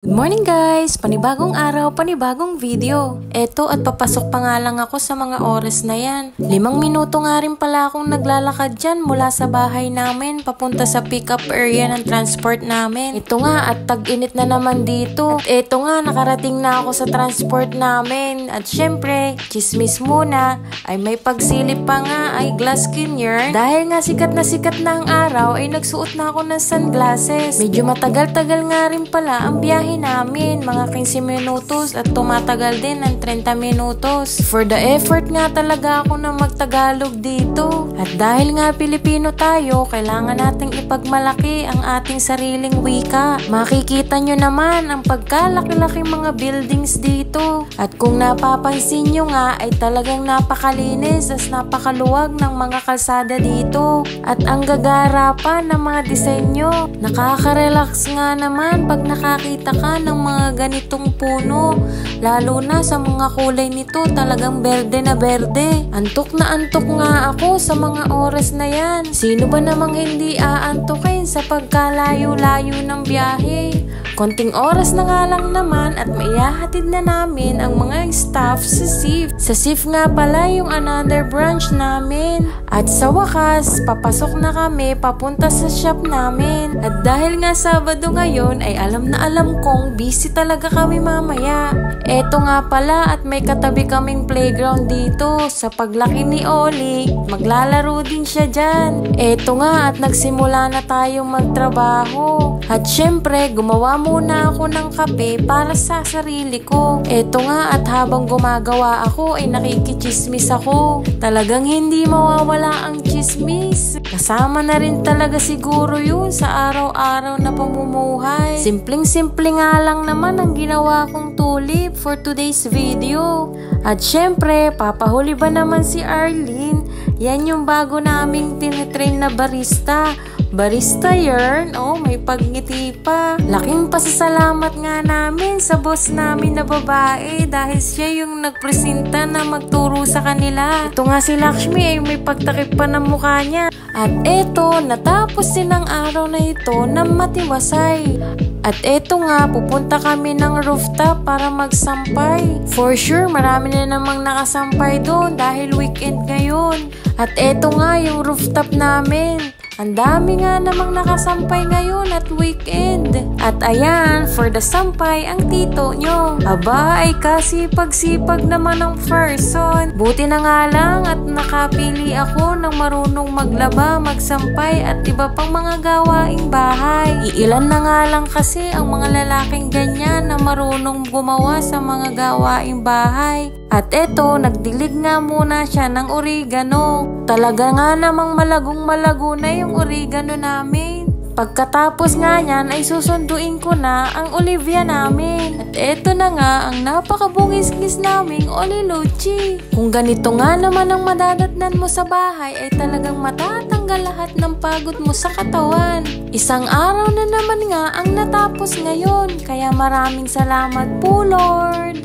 Good morning guys! Panibagong araw, panibagong video. Eto at papasok pa nga lang ako sa mga oras na yan. 5 minuto nga rin pala akong naglalakad dyan mula sa bahay namin papunta sa pick-up area ng transport namin. Ito nga at tag-init na naman dito. At eto nga nakarating na ako sa transport namin. At syempre, chismis muna ay may pagsilip pa nga ay glass skinner. Dahil nga sikat na ang araw ay nagsuot na ako ng sunglasses. Medyo matagal-tagal nga rin pala ang biyahe namin, mga 15 minutos at tumatagal din ng 30 minutos. For the effort nga talaga ako na magtagalog dito. At dahil nga Pilipino tayo, kailangan nating ipagmalaki ang ating sariling wika. Makikita nyo naman ang pagkalaki-laki mga buildings dito. At kung napapansin nyo nga ay talagang napakalinis at napakaluwag ng mga kalsada dito. At ang gagara pa ng mga disenyo. Nakaka-relax nga naman pag nakakita ka ng mga ganitong puno, lalo na sa mga kulay nito, talagang berde na berde. Antok na antok nga ako sa mga oras na yan. Sino ba namang hindi aantukin sa pagkalayo-layo ng biyahe? Konting oras na nga lang naman at maihahatid na namin ang mga staff sa SIF. Sa SIF nga pala yung another branch namin. At sa wakas, papasok na kami papunta sa shop namin. At dahil nga Sabado ngayon ay alam na alam kong busy talaga kami mamaya. Eto nga pala at may katabi kaming playground dito. Sa paglaki ni Oli, maglalaro din siya dyan. Eto nga at nagsimula na tayong magtrabaho. At syempre, gumawa muna ako ng kape para sa sarili ko. Eto nga at habang gumagawa ako ay nakikichismis ako. Talagang hindi mawawala ang chismis. Kasama na rin talaga siguro yun sa araw-araw na pamumuhay. Simpleng-simple nga lang naman ang ginawa kong tulip for today's video. At syempre, papahuli ba naman si Arlene? Yan yung bago naming tinitrain na barista. Barista yarn, oh may pagngiti pa. Laking pasasalamat nga namin sa boss namin na babae dahil siya yung nagpresenta na magturo sa kanila. Ito nga si Lakshmi ay may pagtakip pa ng mukha niya. At eto, natapos din ang araw na ito na matiwasay. At eto nga, pupunta kami ng rooftop para magsampay. For sure, marami na namang nakasampay doon dahil weekend ngayon. At eto nga yung rooftop namin. Ang dami nga namang nakasampay ngayon at weekend. At ayan, for the sampay, ang tito nyo. Aba, ay kasipag-sipag naman ng person. Buti na nga lang at nakapili ako ng marunong maglaba, magsampay at iba pang mga gawaing bahay. Iilan na nga lang kasi ang mga lalaking ganyan na marunong gumawa sa mga gawaing bahay. At eto, nagdilig nga muna siya ng oregano. Talaga nga namang malagong-malago na yung oregano namin. Pagkatapos nga niyan ay susunduin ko na ang olivia namin. At eto na nga ang napakabungis-ngis naming oliluchi. Kung ganito nga naman ang madadatnan mo sa bahay ay talagang matatanggal lahat ng pagod mo sa katawan. Isang araw na naman nga ang natapos ngayon. Kaya maraming salamat po Lord.